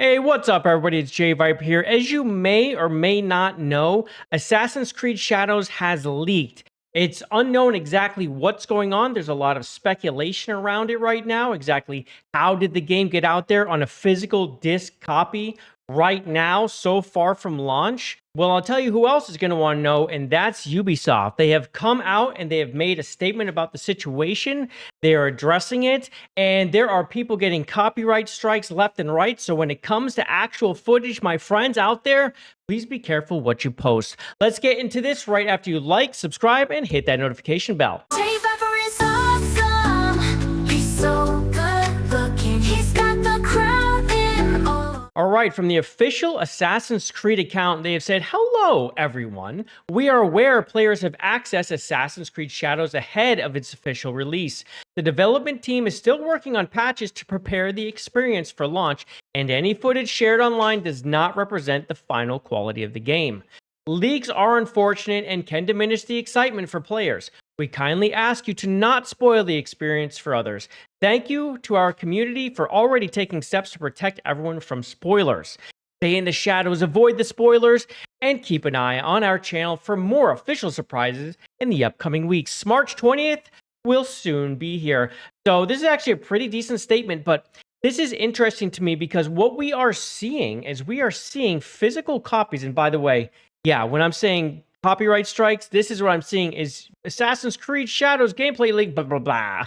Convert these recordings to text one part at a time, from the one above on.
Hey, what's up, everybody? It's JayViper here. As you may or may not know, Assassin's Creed Shadows has leaked. It's unknown exactly what's going on. There's a lot of speculation around it right now. Exactly how did the game get out there on a physical disc copy right now, so far from launch? Well, I'll tell you who else is going to want to know, and that's Ubisoft. They have come out and they have made a statement about the situation. They are addressing it, and there are people getting copyright strikes left and right. So when it comes to actual footage, my friends out there, please be careful what you post. Let's get into this right after you like, subscribe, and hit that notification bell. JayViper is awesome. He's so good looking. He's got the crowd in awe. All right, from the official Assassin's Creed account, they have said, "Hello, everyone. We are aware players have accessed Assassin's Creed Shadows ahead of its official release. The development team is still working on patches to prepare the experience for launch, and any footage shared online does not represent the final quality of the game. Leaks are unfortunate and can diminish the excitement for players. We kindly ask you to not spoil the experience for others. Thank you to our community for already taking steps to protect everyone from spoilers. Stay in the shadows, avoid the spoilers, and keep an eye on our channel for more official surprises in the upcoming weeks. March 20th will soon be here." So this is actually a pretty decent statement, but this is interesting to me because what we are seeing is we are seeing physical copies. And by the way, yeah, when I'm saying copyright strikes, this is what I'm seeing is Assassin's Creed Shadows gameplay leak, blah, blah, blah.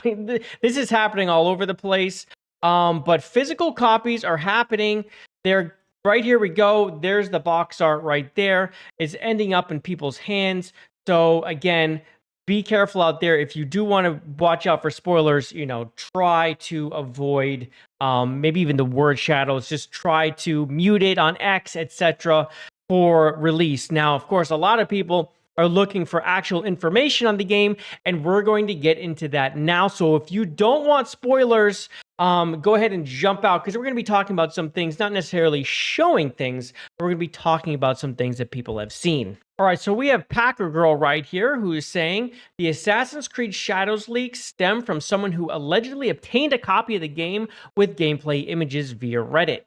This is happening all over the place. But physical copies are happening. They're right here we go. There's the box art right there. It's ending up in people's hands. So again, be careful out there. If you do want to watch out for spoilers, try to avoid maybe even the word shadows. Just try to mute it on X, etc. for release. Now, of course, a lot of people are looking for actual information on the game, and we're going to get into that now. So if you don't want spoilers, go ahead and jump out, because we're going to be talking about some things, not necessarily showing things, but we're going to be talking about some things that people have seen. All right, so we have Packer Girl right here who is saying the Assassin's Creed Shadows leaks stem from someone who allegedly obtained a copy of the game with gameplay images via Reddit.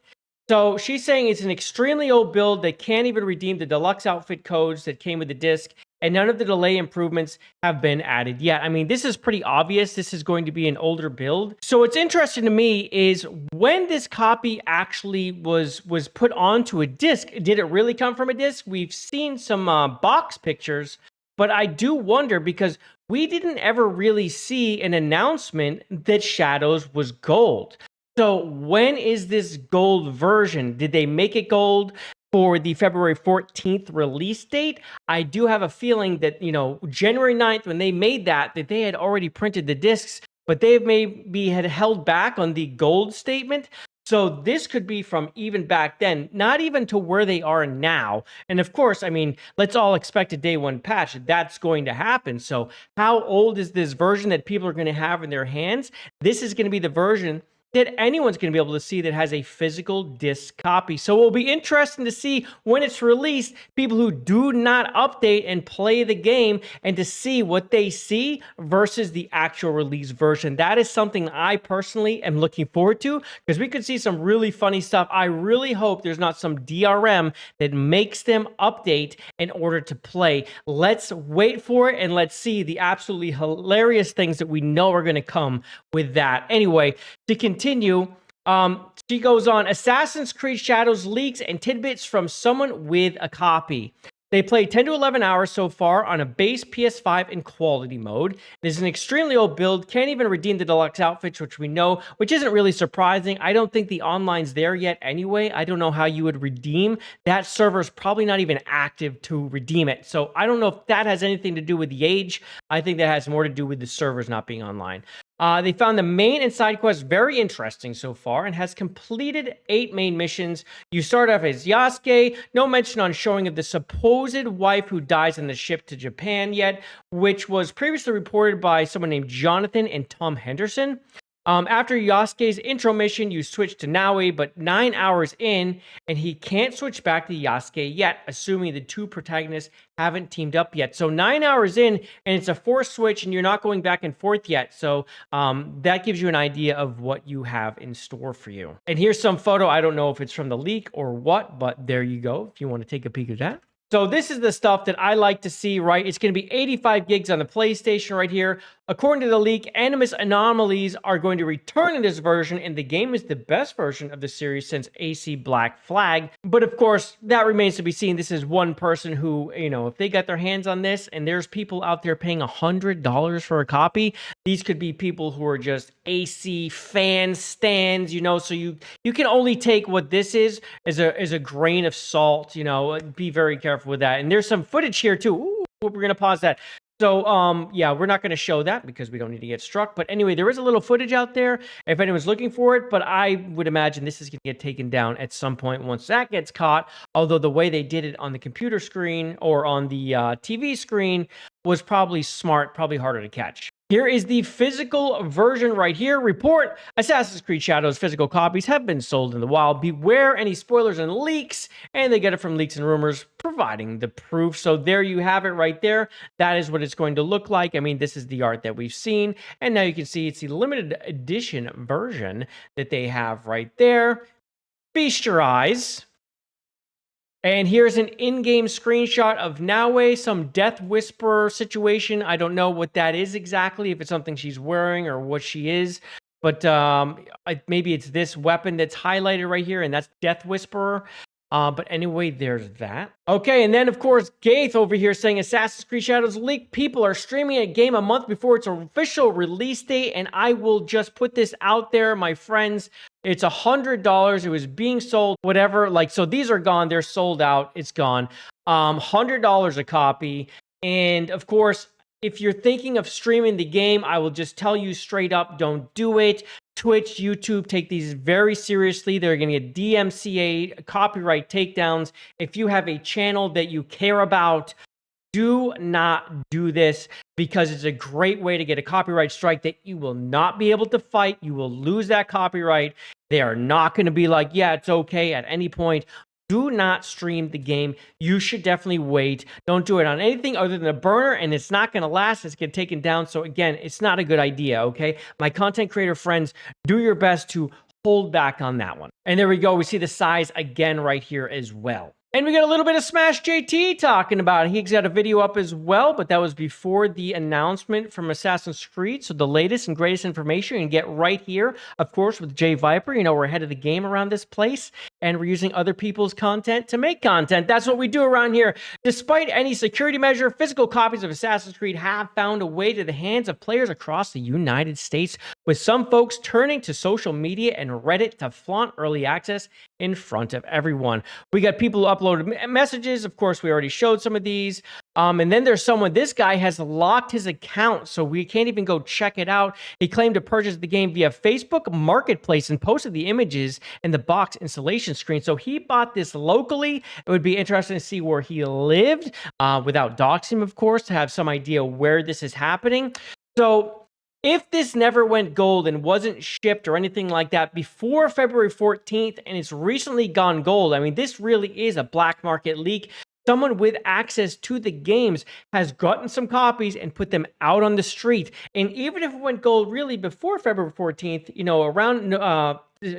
So she's saying it's an extremely old build that can't even redeem the deluxe outfit codes that came with the disc, and none of the delay improvements have been added yet. I mean, this is pretty obvious. This is going to be an older build. So what's interesting to me is when this copy actually was put onto a disc, did it really come from a disc? We've seen some box pictures, but I do wonder because we didn't ever really see an announcement that Shadows was gold. So when is this gold version? Did they make it gold for the February 14th release date? I do have a feeling that, January 9th, when they made that they had already printed the discs, but they maybe had held back on the gold statement. So this could be from even back then, not even to where they are now. And of course, I mean, let's all expect a day one patch. That's going to happen. So how old is this version that people are going to have in their hands? This is going to be the version that anyone's going to be able to see that has a physical disc copy. So it will be interesting to see when it's released, people who do not update and play the game, and to see what they see versus the actual release version. That is something I personally am looking forward to, because we could see some really funny stuff. I really hope there's not some DRM that makes them update in order to play. Let's wait for it and let's see the absolutely hilarious things that we know are going to come with that. Anyway, to continue, she goes on, Assassin's Creed Shadows leaks and tidbits from someone with a copy. They played 10 to 11 hours so far on a base PS5 in quality mode. It is an extremely old build, can't even redeem the deluxe outfits, which we know, which isn't really surprising. I don't think the online's there yet anyway. I don't know how you would redeem. That server's probably not even active to redeem it. So I don't know if that has anything to do with the age. I think that has more to do with the servers not being online. They found the main and side quests very interesting so far and has completed 8 main missions. You start off as Yasuke, no mention on showing of the supposed wife who dies on the ship to Japan yet, which was previously reported by someone named Jonathan and Tom Henderson. After Yasuke's intro mission, you switch to Naui, but 9 hours in, and he can't switch back to Yasuke yet, assuming the two protagonists haven't teamed up yet. So 9 hours in, and it's a forced switch, and you're not going back and forth yet. So that gives you an idea of what you have in store for you. And here's some photo. I don't know if it's from the leak or what, but there you go, if you want to take a peek at that. So this is the stuff that I like to see, right? It's going to be 85 gigs on the PlayStation right here. According to the leak, Animus Anomalies are going to return in this version, and the game is the best version of the series since AC Black Flag. But of course, that remains to be seen. This is one person who, you know, if they got their hands on this, and there's people out there paying $100 for a copy, these could be people who are just AC fan stands, you know, so you can only take what this is as a grain of salt, you know, be very careful with that. And there's some footage here too. Ooh, we're going to pause that. So, yeah, we're not going to show that because we don't need to get struck. But anyway, there is a little footage out there if anyone's looking for it. But I would imagine this is going to get taken down at some point once that gets caught. Although the way they did it on the computer screen or on the TV screen was probably smart, probably harder to catch. Here is the physical version right here. Report: Assassin's Creed Shadows physical copies have been sold in the wild. Beware any spoilers and leaks. And they get it from leaks and rumors, providing the proof. So there you have it right there. That is what it's going to look like. I mean, this is the art that we've seen. And now you can see it's the limited edition version that they have right there. Feast your eyes. And here's an in-game screenshot of Naue, some Death Whisperer situation. I don't know what that is exactly, if it's something she's wearing or what she is. But maybe it's this weapon that's highlighted right here, and that's Death Whisperer. But anyway, there's that. Okay, and then, of course, Gaith over here saying Assassin's Creed Shadows leak. People are streaming a game a month before its official release date, and I will just put this out there, my friends. It's $100. It was being sold, whatever. Like, so these are gone. They're sold out. It's gone. $100 a copy. And, of course, if you're thinking of streaming the game, I will just tell you straight up, don't do it. Twitch, YouTube take these very seriously. They're going to get DMCA, copyright takedowns. If you have a channel that you care about, do not do this, because it's a great way to get a copyright strike that you will not be able to fight. You will lose that copyright. They are not going to be like, yeah, it's okay at any point. Do not stream the game. You should definitely wait. Don't do it on anything other than a burner, and it's not going to last. It's get taken down. So again, it's not a good idea, okay? My content creator friends, do your best to hold back on that one. And there we go. We see the size again right here as well. And we got a little bit of SmashJT talking about it. He's got a video up as well, but that was before the announcement from Assassin's Creed. So the latest and greatest information you can get right here, of course, with JayViper. You know, we're ahead of the game around this place, and we're using other people's content to make content. That's what we do around here. Despite any security measure, physical copies of Assassin's Creed have found a way to the hands of players across the United States, with some folks turning to social media and Reddit to flaunt early access in front of everyone. We got people who uploaded messages. Of course, we already showed some of these. And then there's someone, this guy has locked his account, so we can't even go check it out. He claimed to purchase the game via Facebook Marketplace and posted the images in the box installation screen. So he bought this locally. It would be interesting to see where he lived, without doxing him, of course, to have some idea where this is happening. So if this never went gold and wasn't shipped or anything like that before February 14th, and it's recently gone gold, I mean, this really is a black market leak. Someone with access to the games has gotten some copies and put them out on the street. And even if it went gold really before February 14th, you know, around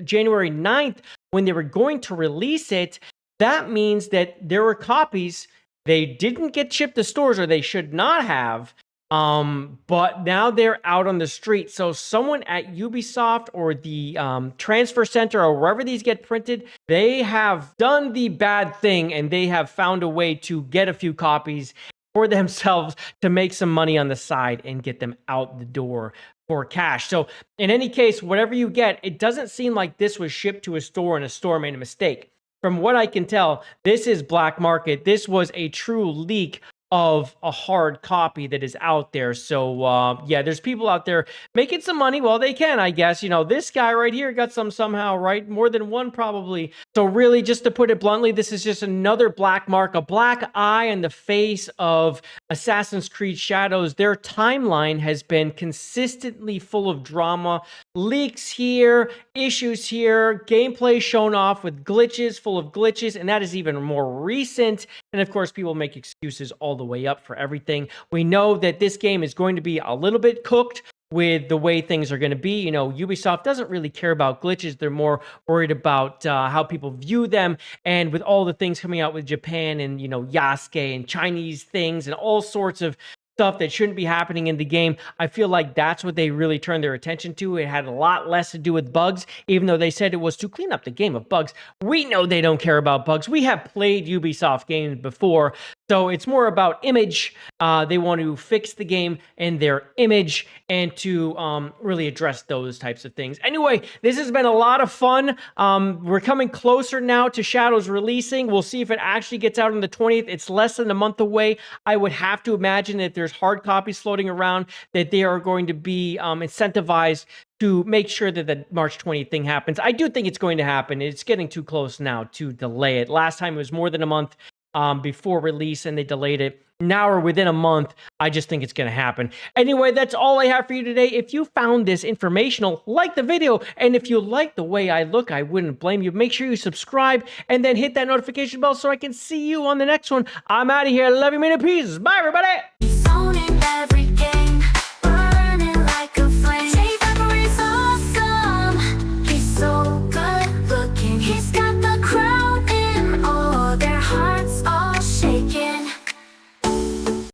January 9th, when they were going to release it, that means that there were copies. They didn't get shipped to stores, or they should not have. But now they're out on the street. So someone at Ubisoft or the transfer center or wherever these get printed, they have done the bad thing, and they have found a way to get a few copies for themselves to make some money on the side and get them out the door for cash. So in any case, whatever you get, it doesn't seem like this was shipped to a store and a store made a mistake. From what I can tell, this is black market. This was a true leak of a hard copy that is out there. So yeah, there's people out there making some money while they can, I guess. You know, this guy right here got some somehow, right? More than one probably. So really, just to put it bluntly, this is just another black mark, a black eye on the face of Assassin's Creed Shadows. Their timeline has been consistently full of drama, leaks here, issues here, gameplay shown off with glitches, full of glitches, and that is even more recent. And of course, people make excuses all the way up for everything. We know that this game is going to be a little bit cooked with the way things are going to be. You know, Ubisoft doesn't really care about glitches. They're more worried about how people view them. And with all the things coming out with Japan and, you know, Yasuke and Chinese things and all sorts of stuff that shouldn't be happening in the game, I feel like that's what they really turned their attention to. It had a lot less to do with bugs, even though they said it was to clean up the game of bugs. We know they don't care about bugs. We have played Ubisoft games before, so it's more about image. They want to fix the game and their image and to really address those types of things. Anyway, this has been a lot of fun. We're coming closer now to Shadows releasing. We'll see if it actually gets out on the 20th. It's less than a month away. I would have to imagine that there's hard copies floating around, that they are going to be incentivized to make sure that the March 20th thing happens. I do think it's going to happen. It's getting too close now to delay it. Last time it was more than a month before release and they delayed it. Now we're within a month. I just think it's going to happen. Anyway, that's all I have for you today. If you found this informational, like the video. And if you like the way I look, I wouldn't blame you. Make sure you subscribe and then hit that notification bell so I can see you on the next one. I'm out of here. Love you, man. Peace. Bye, everybody. He's owning every